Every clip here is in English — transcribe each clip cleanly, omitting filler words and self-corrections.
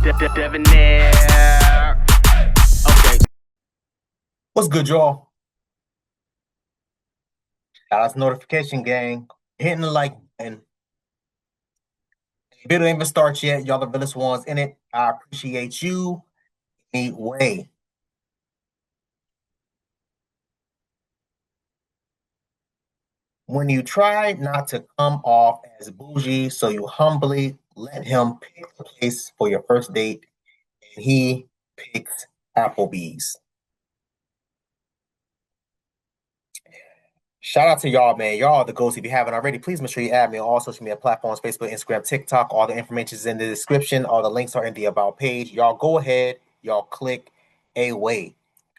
Debonair. Okay. What's good, y'all? Shout out to notification gang. Hitting the like button. Video ain't even start yet. Y'all the realest ones in it. I appreciate you. Anyway. When you try not to come off as bougie, so you humbly let him pick the place for your first date, and he picks Applebee's. Shout out to y'all, man. Y'all are the ghosts. If you haven't already, please make sure you add me on all social media platforms, Facebook, Instagram, TikTok. All the information is in the description. All the links are in the About page. Y'all go ahead. Y'all click away.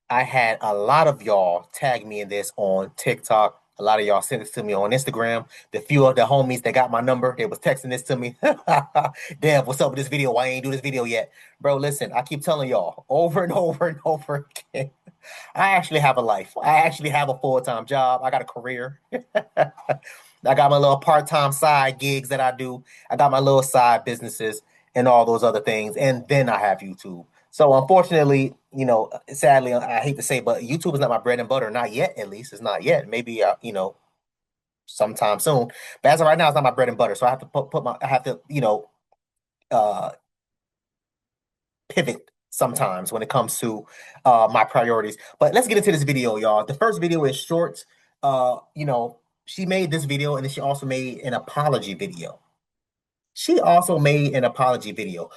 I had a lot of y'all tag me in this on TikTok. A lot of y'all sent this to me on Instagram. The few of the homies that got my number, they was texting this to me. Damn, what's up with this video? Why ain't do this video yet? Bro, listen, I keep telling y'all over and over and over again. I actually have a life. I actually have a full-time job. I got a career. I got my little part-time side gigs that I do. I got my little side businesses and all those other things. And then I have YouTube. So unfortunately, sadly, I hate to say, but YouTube is not my bread and butter. Not yet, at least. It's not yet. Maybe, sometime soon. But as of right now, it's not my bread and butter. So I have to uh, pivot sometimes when it comes to my priorities. But let's get into this video, y'all. The first video is short. She made this video and then she also made an apology video.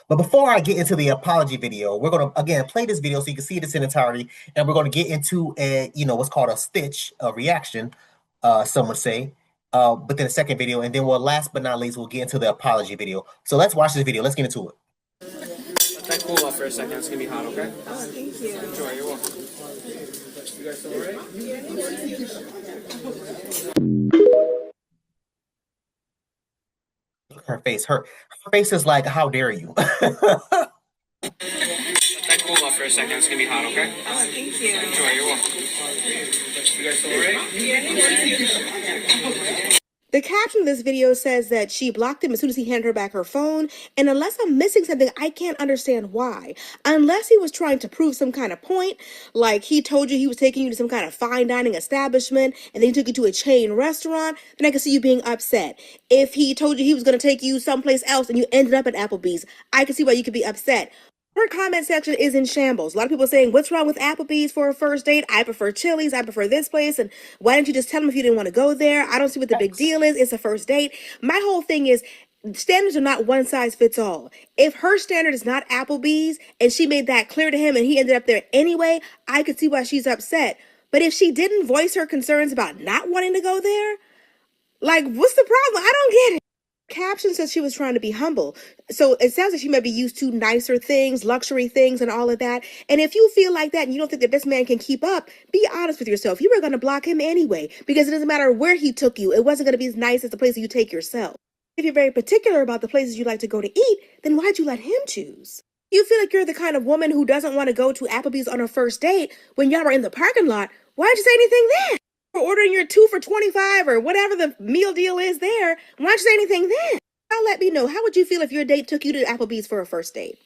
But before I get into the apology video, we're going to, again, play this video so you can see this in entirety. And we're going to get into what's called a stitch, a reaction, some would say, within the second video. And then last but not least, we'll get into the apology video. So let's watch this video. Let's get into it. Let that cool off for a second. It's going to be hot, okay? Oh, thank you. Enjoy. You're welcome. You guys still alright? Look at her face. Her face is like, how dare you? Let that cool off for a second. It's going to be hot, okay? Oh, thank you. Enjoy. You're welcome. You guys still alright? The caption of this video says that she blocked him as soon as he handed her back her phone, and unless I'm missing something, I can't understand why. Unless he was trying to prove some kind of point, like he told you he was taking you to some kind of fine dining establishment, and then he took you to a chain restaurant, then I can see you being upset. If he told you he was going to take you someplace else and you ended up at Applebee's, I can see why you could be upset. Her comment section is in shambles. A lot of people saying, what's wrong with Applebee's for a first date? I prefer Chili's. I prefer this place. And why didn't you just tell them if you didn't want to go there? I don't see what the big deal is. It's a first date. My whole thing is standards are not one size fits all. If her standard is not Applebee's and she made that clear to him and he ended up there anyway, I could see why she's upset. But if she didn't voice her concerns about not wanting to go there, like, what's the problem? I don't get it. Caption says she was trying to be humble. So it sounds like she might be used to nicer things, luxury things, and all of that. And if you feel like that and you don't think that this man can keep up, be honest with yourself. You were going to block him anyway, because it doesn't matter where he took you. It wasn't going to be as nice as the place that you take yourself. If you're very particular about the places you like to go to eat, then why'd you let him choose? You feel like you're the kind of woman who doesn't want to go to Applebee's on her first date when y'all were in the parking lot. Why'd you say anything then? For ordering your 2 for $25 or whatever the meal deal is there, why'd you say anything then? Now let me know, how would you feel if your date took you to Applebee's for a first date?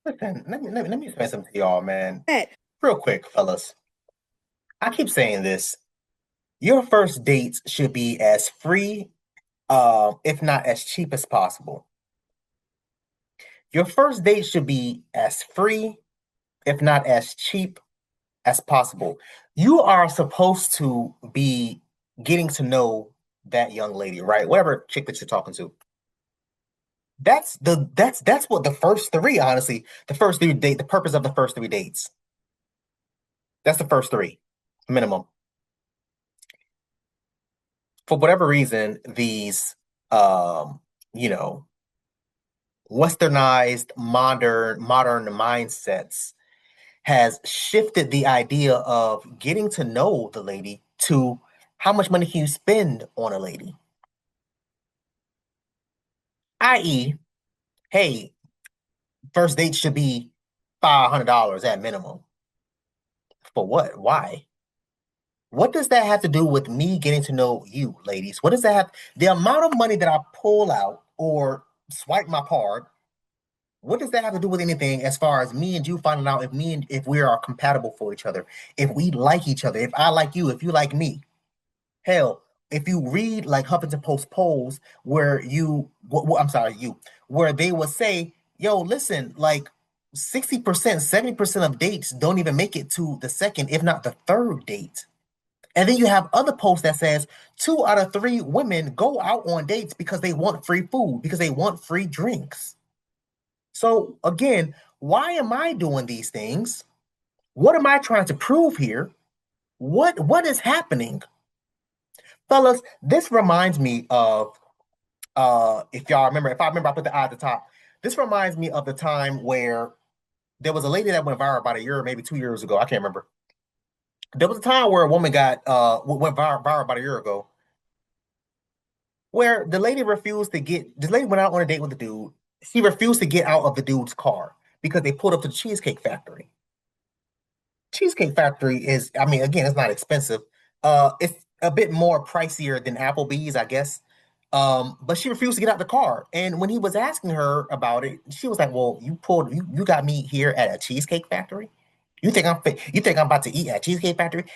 Listen, let me explain something to y'all, man. Bet. Real quick, fellas. I keep saying this. Your first dates should be as free, if not as cheap as possible. Your first date should be as free, if not as cheap as possible. You are supposed to be getting to know that young lady, right? Whatever chick that you're talking to. That's what the first three, honestly, the purpose of the first 3 dates. That's the first 3, minimum. For whatever reason, these westernized modern mindsets has shifted the idea of getting to know the lady to how much money can you spend on a lady? I.e., hey, first date should be $500 at minimum. For what? Why? What does that have to do with me getting to know you, ladies? What does that have? The amount of money that I pull out or swipe my card What does that have to do with anything as far as me and you finding out if we are compatible for each other, if we like each other, if I like you, if you like me? Hell, if you read like Huffington Post polls where I'm sorry, where they will say, yo, listen, like 60%, 70% of dates don't even make it to the second, if not the third date. And then you have other posts that says 2 out of 3 women go out on dates because they want free food, because they want free drinks. So again, why am I doing these things? What am I trying to prove here? What is happening? Fellas, this reminds me of if y'all remember, if I remember I put the eye at the top. This reminds me of the time where there was a lady that went viral about a year, maybe 2 years ago. I can't remember. There was a time where a woman went viral about a year ago, where the lady refused to get this lady went out on a date with the dude. She refused to get out of the dude's car because they pulled up to the Cheesecake Factory. Cheesecake Factory is, I mean, again, it's not expensive. It's a bit more pricier than Applebee's, I guess. But she refused to get out the car. And when he was asking her about it, she was like, "Well, you got me here at a Cheesecake Factory? You think I'm about to eat at Cheesecake Factory?"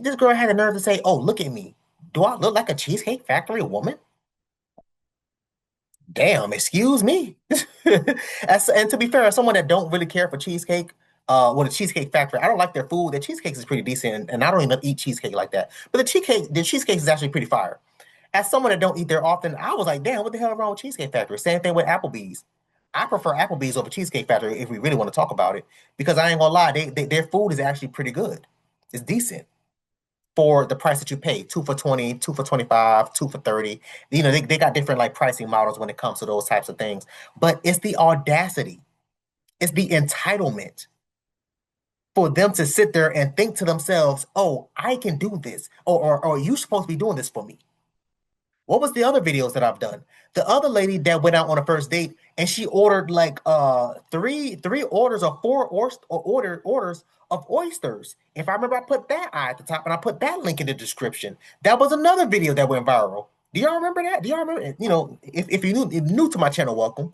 This girl had the nerve to say, "Oh, look at me. Do I look like a Cheesecake Factory woman?" Damn, excuse me. And to be fair, as someone that don't really care for cheesecake, the Cheesecake Factory, I don't like their food. Their cheesecake is pretty decent, and I don't even eat cheesecake like that. But the cheesecake is actually pretty fire. As someone that don't eat there often, I was like, damn, what the hell is wrong with Cheesecake Factory? Same thing with Applebee's. I prefer Applebee's over Cheesecake Factory if we really want to talk about it, because I ain't gonna lie, their food is actually pretty good. It's decent for the price that you pay. 2 for 20, 2 for 25, 2 for 30. They got different like pricing models when it comes to those types of things. But it's the audacity, it's the entitlement for them to sit there and think to themselves, oh, I can do this, or you're supposed to be doing this for me. What was the other videos that I've done? The other lady that went out on a first date and she ordered like three orders or orders of oysters. If I remember, I put that eye at the top and I put that link in the description. That was another video that went viral. Do y'all remember that? Do y'all remember? If you're new to my channel, welcome.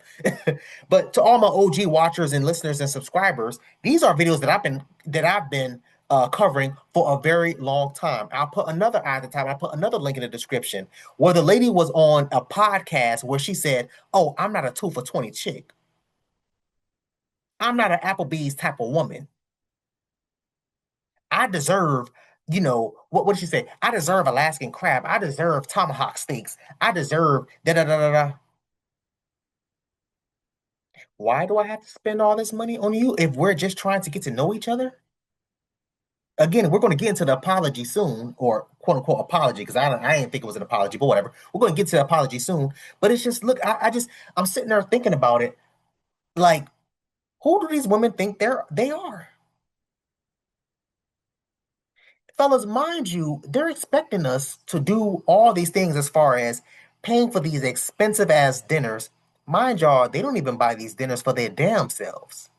But to all my OG watchers and listeners and subscribers, these are videos that I've been covering for a very long time. I'll put another eye at the top. I'll put another link in the description where the lady was on a podcast where she said, "Oh, I'm not a 2 for 20 chick. I'm not an Applebee's type of woman. I deserve, what did she say? I deserve Alaskan crab. I deserve tomahawk steaks. I deserve da da da da da." Why do I have to spend all this money on you if we're just trying to get to know each other? Again, we're going to get into the apology soon, or quote unquote apology, because I didn't think it was an apology, but whatever. We're going to get to the apology soon. But it's just, look, I'm sitting there thinking about it. Like, who do these women think they are? Fellas, mind you, they're expecting us to do all these things as far as paying for these expensive ass dinners. Mind y'all, they don't even buy these dinners for their damn selves.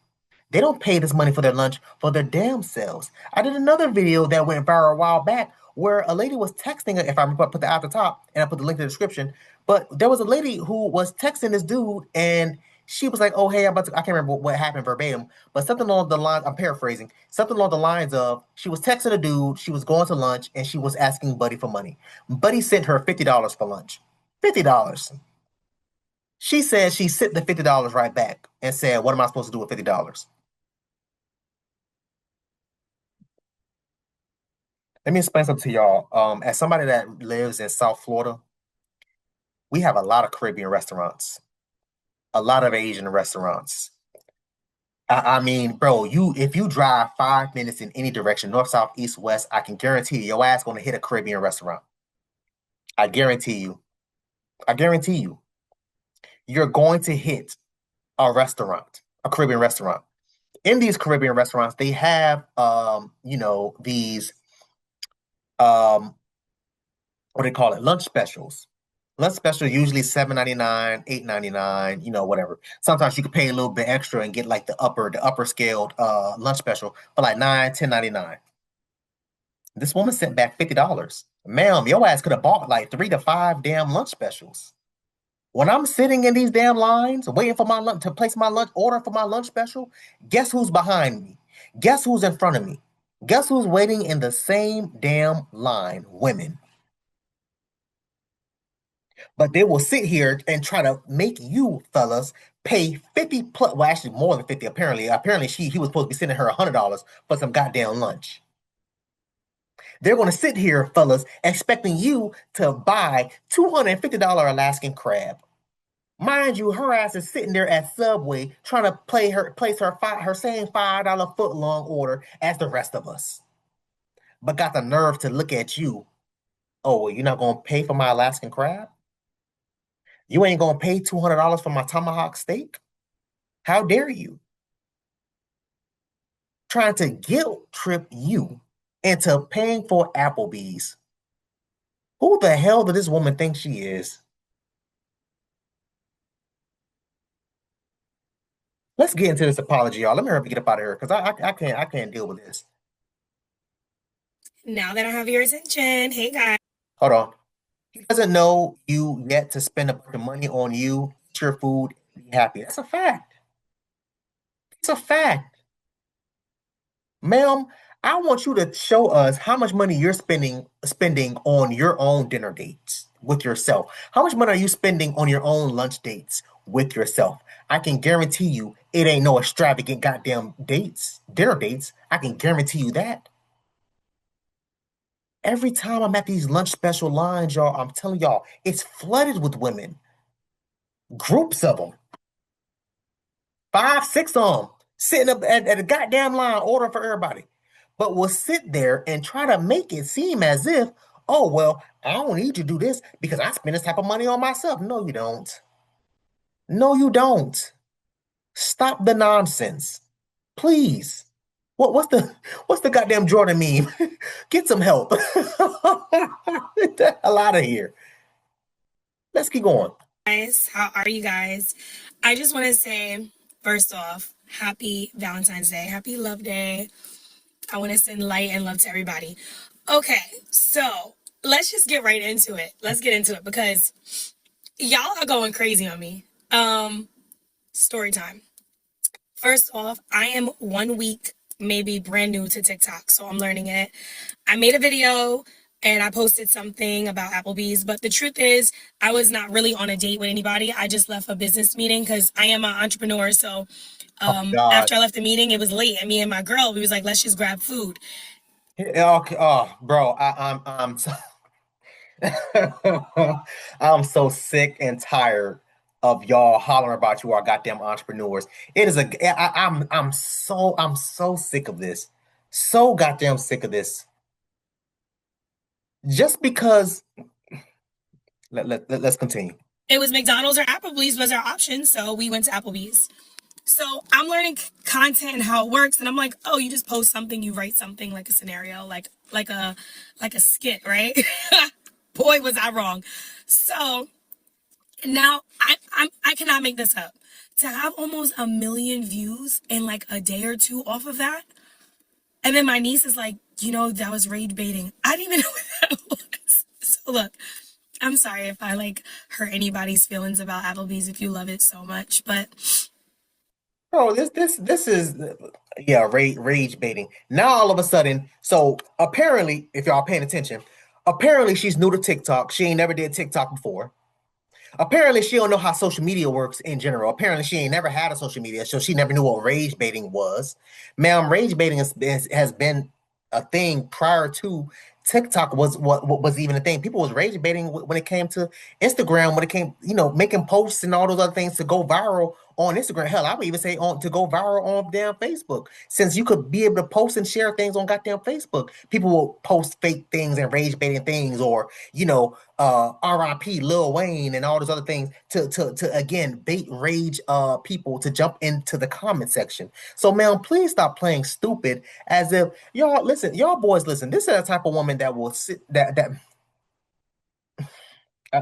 They don't pay this money for their lunch for their damn selves. I did another video that went viral a while back where a lady was texting her, if I remember, put the at the top and I put the link in the description. But there was a lady who was texting this dude and she was like, "Oh, hey, I can't remember what happened verbatim, but something along the lines, I'm paraphrasing, something along the lines of she was texting a dude, she was going to lunch, and she was asking Buddy for money. Buddy sent her $50 for lunch. $50. She said she sent the $50 right back and said, "What am I supposed to do with $50?" Let me explain something to y'all. As somebody that lives in South Florida, we have a lot of Caribbean restaurants, a lot of Asian restaurants. I mean, bro, if you drive 5 minutes in any direction, north, south, east, west, I can guarantee you, your ass gonna hit a Caribbean restaurant. I guarantee you. I guarantee you, you're going to hit a restaurant, a Caribbean restaurant. In these Caribbean restaurants, they have these um what do they call it? Lunch specials. Lunch special usually $7.99, $8.99, whatever. Sometimes you can pay a little bit extra and get like the upper scaled lunch special for like 9, 10.99. This woman sent back $50. Ma'am, your ass could have bought like 3 to 5 damn lunch specials. When I'm sitting in these damn lines, waiting for my lunch to place my lunch order for my lunch special, guess who's behind me? Guess who's in front of me? Guess who's waiting in the same damn line? Women. But they will sit here and try to make you fellas pay 50 plus, well, actually more than 50, apparently. Apparently he was supposed to be sending her $100 for some goddamn lunch. They're gonna sit here, fellas, expecting you to buy $250 Alaskan crab. Mind you, her ass is sitting there at Subway trying to place her same $5 foot long order as the rest of us. But got the nerve to look at you. Oh, well, you're not gonna pay for my Alaskan crab? You ain't gonna pay $200 for my tomahawk steak? How dare you? Trying to guilt trip you into paying for Applebees. Who the hell does this woman think she is? Let's get into this apology, y'all. Let me hurry up and get up out of here because I can't deal with this. Now that I have your attention, hey guys. Hold on. He doesn't know you yet to spend a bunch of money on you, eat your food, and be happy. That's a fact. It's a fact. Ma'am, I want you to show us how much money you're spending on your own dinner dates with yourself. How much money are you spending on your own lunch dates with yourself? I can guarantee you it ain't no extravagant goddamn dinner dates. I can guarantee you that. Every time I'm at these lunch special lines, y'all, I'm telling y'all, it's flooded with women. Groups of them. 5, 6 of them sitting up at a goddamn line ordering for everybody. But will sit there and try to make it seem as if, oh, well, I don't need to do this because I spend this type of money on myself. No, you don't. No, you don't. Stop the nonsense. Please. What's the goddamn Jordan meme? Get some help. Get the hell out of here. Let's keep going. Guys, how are you guys? I just want to say, first off, happy Valentine's Day. Happy Love Day. I want to send light and love to everybody. Okay, so let's just get right into it. Let's get into it because y'all are going crazy on me. Story time. First off, I am 1 week maybe brand new to TikTok, so I'm learning it. I made a video and I posted something about Applebee's, but the truth is I was not really on a date with anybody. I just left a business meeting because I am an entrepreneur, so after I left the meeting, it was late, and me and my girl, we was like, let's just grab food. Okay, oh, bro, I'm so I'm so sick and tired of y'all hollering about you are goddamn entrepreneurs. It is I'm so sick of this. So goddamn sick of this. Just because let's continue. It was McDonald's or Applebee's was our option, so we went to Applebee's. So I'm learning content and how it works, and I'm like, oh, you just post something, you write something like a scenario, like a skit, right? Boy, was I wrong. So now I cannot make this up. To have almost 1 million views in like a day or two off of that, and then my niece is like, that was rage baiting. I didn't even know what that was. So look, I'm sorry if I like hurt anybody's feelings about Applebee's if you love it so much, but. Bro, this is rage baiting. Now all of a sudden, so apparently, if y'all paying attention, apparently she's new to TikTok. She ain't never did TikTok before. Apparently she don't know how social media works in general. Apparently she ain't never had a social media, so she never knew what rage baiting was. Ma'am, rage baiting has been a thing prior to TikTok was what was even a thing. People was rage baiting when it came to Instagram, when it came, making posts and all those other things to go viral on Instagram. Hell, I would even say to go viral on damn Facebook. Since you could be able to post and share things on goddamn Facebook, people will post fake things and rage baiting things, or RIP Lil Wayne and all those other things to again bait rage people to jump into the comment section. So, ma'am, please stop playing stupid as if y'all boys listen. This is the type of woman that will sit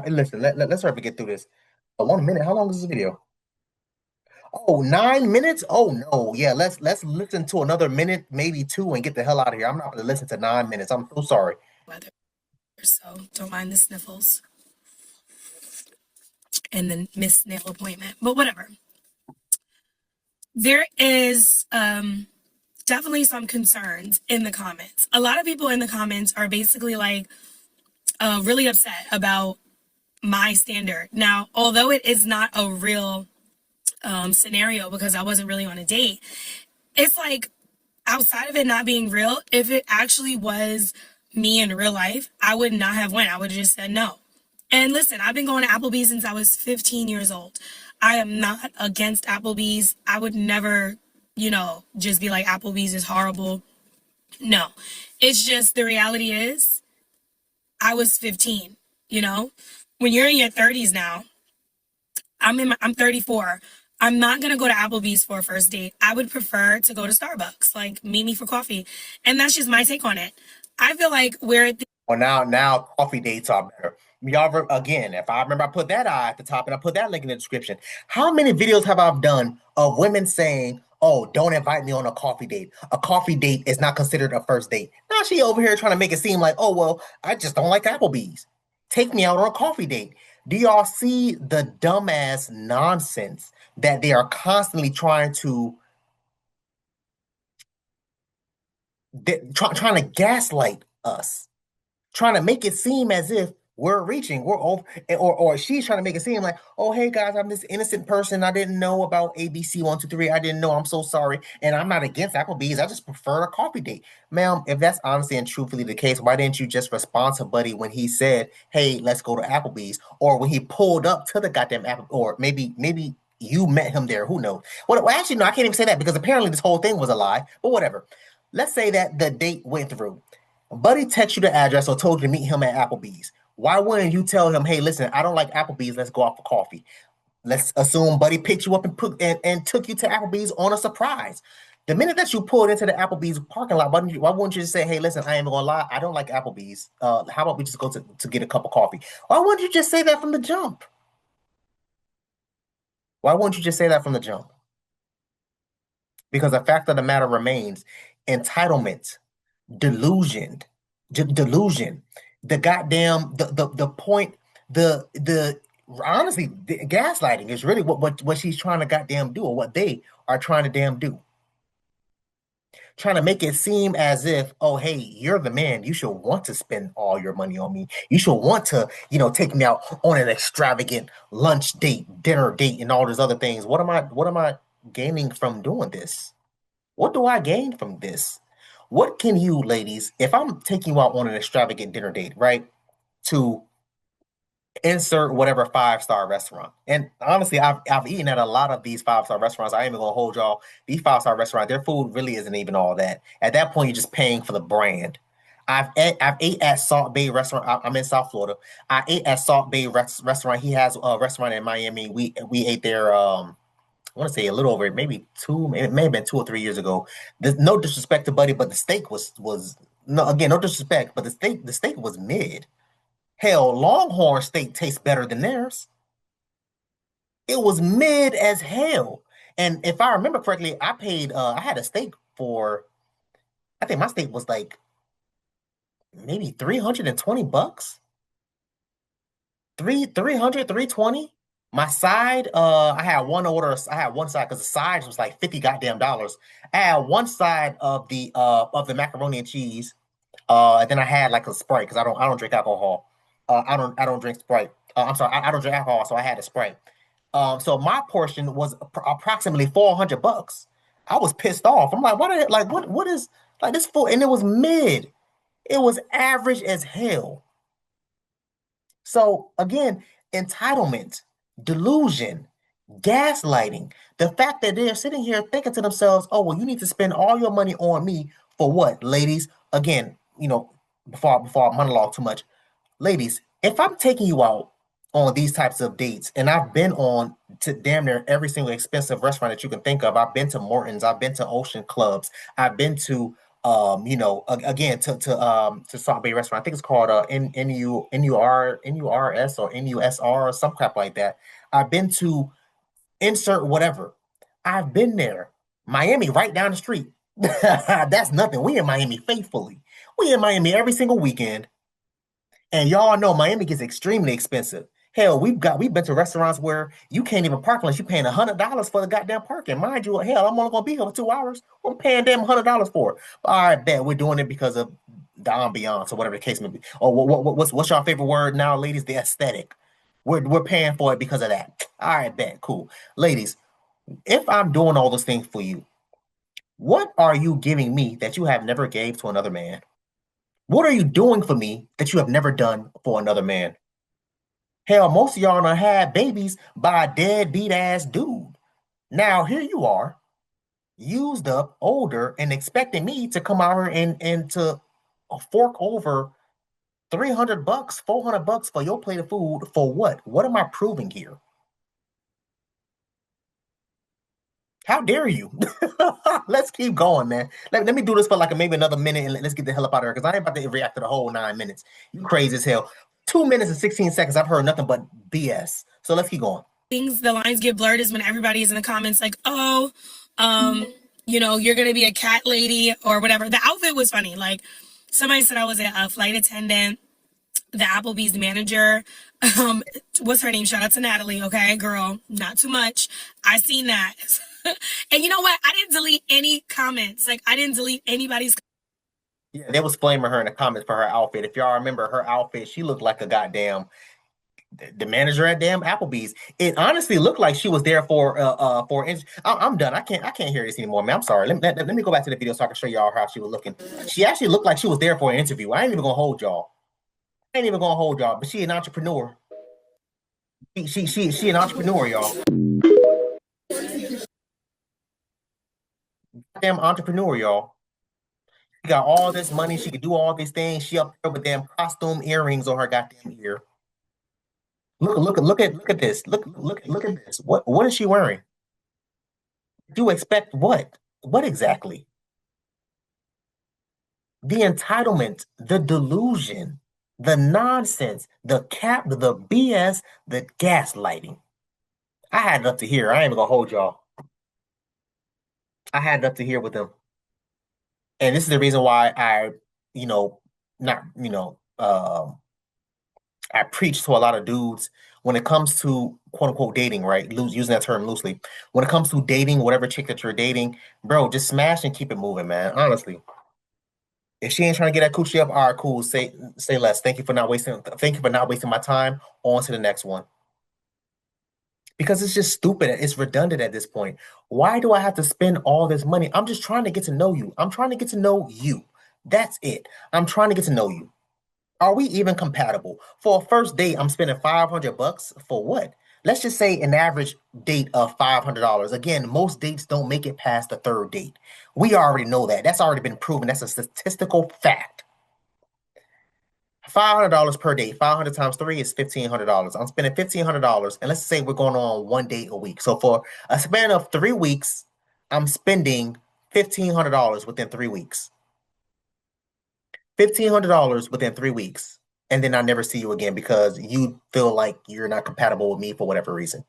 listen. Let's hurry up and get through this. 1 minute. How long is this video? Oh, 9 minutes? Oh no, yeah. Let's listen to another minute, maybe 2, and get the hell out of here. I'm not going to listen to 9 minutes. I'm so sorry. Weather, so don't mind the sniffles. and then miss nail appointment. But whatever. There is definitely some concerns in the comments. A lot of people in the comments are basically like really upset about my standard. Now, although it is not a real scenario because I wasn't really on a date, it's like outside of it not being real, if it actually was me in real life, I would not have went. I would have just said no. And listen, I've been going to Applebee's since I was 15 years old. I am not against Applebee's. I would never, just be like Applebee's is horrible. No, it's just the reality is I was 15, When you're in your 30s now, I'm 34. I'm not going to go to Applebee's for a first date. I would prefer to go to Starbucks, like meet me for coffee. And that's just my take on it. I feel like we're at the Well, now coffee dates are better. Y'all, again, if I remember, I put that eye at the top and I put that link in the description. How many videos have I done of women saying, "Oh, don't invite me on a coffee date. A coffee date is not considered a first date." Now she over here trying to make it seem like, "Oh, well, I just don't like Applebee's. Take me out on a coffee date." Do y'all see the dumbass nonsense that they are constantly trying to trying to gaslight us? Trying to make it seem as if we're over, or she's trying to make it seem like, "Oh, hey guys, I'm this innocent person. I didn't know about ABC 123. I didn't know. I'm so sorry. And I'm not against Applebee's. I just prefer a coffee date." Ma'am, if that's honestly and truthfully the case, why didn't you just respond to Buddy when he said, "Hey, let's go to Applebee's," or when he pulled up to the goddamn Apple, or maybe you met him there. Who knows? Well, actually, no, I can't even say that because apparently this whole thing was a lie. But whatever. Let's say that the date went through. Buddy texted you the address or told you to meet him at Applebee's. Why wouldn't you tell him, "Hey, listen, I don't like Applebee's. Let's go out for coffee"? Let's assume Buddy picked you up and took you to Applebee's on a surprise. The minute that you pulled into the Applebee's parking lot, why wouldn't you just say, "Hey, listen, I ain't gonna lie, I don't like Applebee's. How about we just go to get a cup of coffee?" Why wouldn't you just say that from the jump? Why wouldn't you just say that from the jump? Because the fact of the matter remains, entitlement, delusion, the goddamn the point, the honestly, the gaslighting is really what she's trying to goddamn do, or what they are trying to damn do. Trying to make it seem as if, "Oh, hey, you're the man. You should want to spend all your money on me. You should want to, take me out on an extravagant lunch date, dinner date, and all these other things." What am I gaining from doing this? What do I gain from this? What can you ladies, if I'm taking you out on an extravagant dinner date, right, to insert whatever 5-star restaurant? And honestly, I've eaten at a lot of these 5-star restaurants. I ain't even gonna hold y'all. These 5-star restaurants, their food really isn't even all that. At that point, you're just paying for the brand. I've ate at Salt Bay Restaurant. I'm in South Florida. I ate at Salt Bay Restaurant. He has a restaurant in Miami. We ate there. I want to say a little over, maybe it may have been 2 or 3 years ago. There's no disrespect to Buddy, but the steak was no, again, no disrespect, but the steak was mid. Hell, Longhorn steak tastes better than theirs. It was mid as hell. And if I remember correctly, I had a steak for, I think my steak was like maybe $320. 320. My side, I had one order. I had one side because the sides was like 50 goddamn dollars. I had one side of the macaroni and cheese. And then I had like a Sprite because I don't drink alcohol. I don't drink Sprite. I'm sorry, I don't drink alcohol, so I had a Sprite. So my portion was approximately $400. I was pissed off. I'm like, what is like this food? And it was mid. It was average as hell. So again, entitlement, delusion, gaslighting, the fact that they're sitting here thinking to themselves, "Oh, well, you need to spend all your money on me for what?" Ladies, again, before I monologue too much, ladies, if I'm taking you out on these types of dates, and I've been on to damn near every single expensive restaurant that you can think of. I've been to Morton's, I've been to Ocean Clubs, I've been to again to Salt Bay Restaurant. I think it's called NURS or NUSR or some crap like that. I've been to insert whatever. I've been there. Miami, right down the street. That's nothing. We in Miami faithfully. We in Miami every single weekend. And y'all know Miami gets extremely expensive. Hell, we've been to restaurants where you can't even park unless you're paying $100 for the goddamn parking. Mind you, hell, I'm only gonna be here for 2 hours. I'm paying them $100 for it. But all right, bet we're doing it because of the ambiance or whatever the case may be. Or what's your favorite word now, ladies? The aesthetic. We're paying for it because of that. All right, bet, cool, ladies. If I'm doing all those things for you, what are you giving me that you have never gave to another man? What are you doing for me that you have never done for another man? Hell, most of y'all done had babies by a deadbeat ass dude. Now here you are, used up, older, and expecting me to come out here and to fork over $300, $400 for your plate of food for what? What am I proving here? How dare you? Let's keep going, man. Let me do this for like maybe another minute and let's get the hell up out of here because I ain't about to react to the whole 9 minutes. You crazy as hell. 2 minutes and 16 seconds. I've heard nothing but BS. So let's keep going. The lines get blurred is when everybody is in the comments like, oh, you're going to be a cat lady or whatever. The outfit was funny. Like somebody said I was a flight attendant. The Applebee's manager, what's her name? Shout out to Natalie. Okay, girl, not too much. I seen that. And you know what? I didn't delete any comments. Like I didn't delete anybody's. Yeah, they was flaming her in the comments for her outfit. If y'all remember her outfit, she looked like a goddamn the manager at damn Applebee's. It honestly looked like she was there for I'm done. I can't hear this anymore, man. I'm sorry. Let me go back to the video so I can show y'all how she was looking. She actually looked like she was there for an interview. I ain't even gonna hold y'all. But she an entrepreneur. She an entrepreneur, y'all. Damn entrepreneur, y'all. She got all this money. She could do all these things. She up there with damn costume earrings on her goddamn ear. Look at this. Look at this. What is she wearing? Do you expect what? What exactly? The entitlement, the delusion, the nonsense, the cap, the BS, the gaslighting. I had it up to here. I ain't even gonna hold y'all. I had it up to here with them. And this is the reason why I, not, I preach to a lot of dudes when it comes to quote unquote dating, right? Using that term loosely. When it comes to dating, whatever chick that you're dating, bro, just smash and keep it moving, man. Honestly. If she ain't trying to get that coochie up, all right, cool. Say less. Thank you for not wasting my time. On to the next one. Because it's just stupid. It's redundant at this point. Why do I have to spend all this money? I'm just trying to get to know you. I'm trying to get to know you. That's it. I'm trying to get to know you. Are we even compatible? For a first date, I'm spending $500 for what? Let's just say an average date of $500. Again, most dates don't make it past the third date. We already know that. That's already been proven. That's a statistical fact. $500 per day. 500 times 3 is $1,500. I'm spending $1,500, and let's say we're going on one date a week. So for a span of 3 weeks, I'm spending $1,500 within 3 weeks. $1,500 within 3 weeks, and then I never see you again because you feel like you're not compatible with me for whatever reason.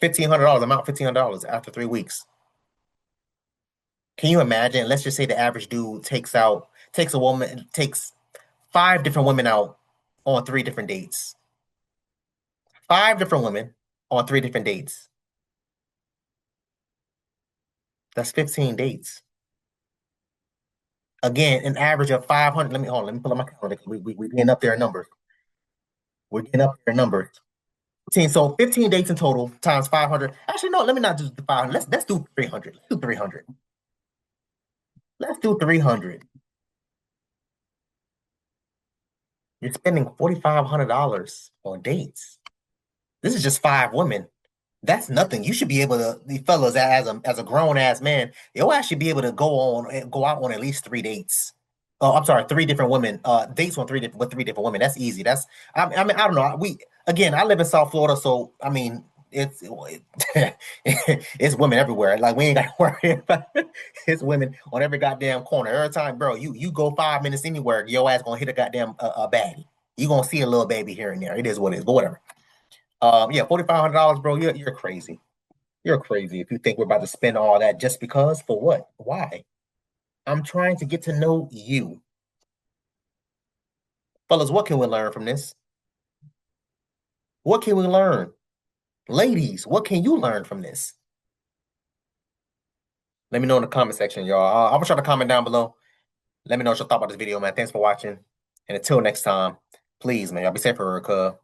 $1,500. I'm out $1,500 after 3 weeks. Can you imagine? Let's just say the average dude takes 5 different women out on 3 different dates. 5 different women on 3 different dates. That's 15 dates. Again, an average of 500. Let me pull up my calendar. We're getting up there in numbers. We're getting up there in numbers. 15, so 15 dates in total times 500. Actually, no, let me not do the 500. Let's do 300. Let's do 300. Let's do 300. You're spending $4,500 on dates. This is just 5 women. That's nothing. You should be able to, the fellas, as a grown ass man, you'll actually be able to go out on at least 3 dates. Oh, I'm sorry, 3 different women. Dates with 3 different women. That's easy. I mean, I don't know. I live in South Florida, so I mean, it's it's women everywhere. Like we ain't got to worry about it. It's women on every goddamn corner. Every time, bro, you go 5 minutes anywhere, your ass gonna hit a goddamn a baddie. You gonna see a little baby here and there. It is what it is, but whatever. Yeah, $4,500, bro. You're crazy. You're crazy if you think we're about to spend all that just because. For what? Why? I'm trying to get to know you. Fellas, what can we learn from this? What can we learn? Ladies, what can you learn from this? Let me know in the comment section, y'all. I'm gonna try to comment down below. Let me know what you thought about this video, man. Thanks for watching. And until next time, please, man, y'all be safe for her, cuz.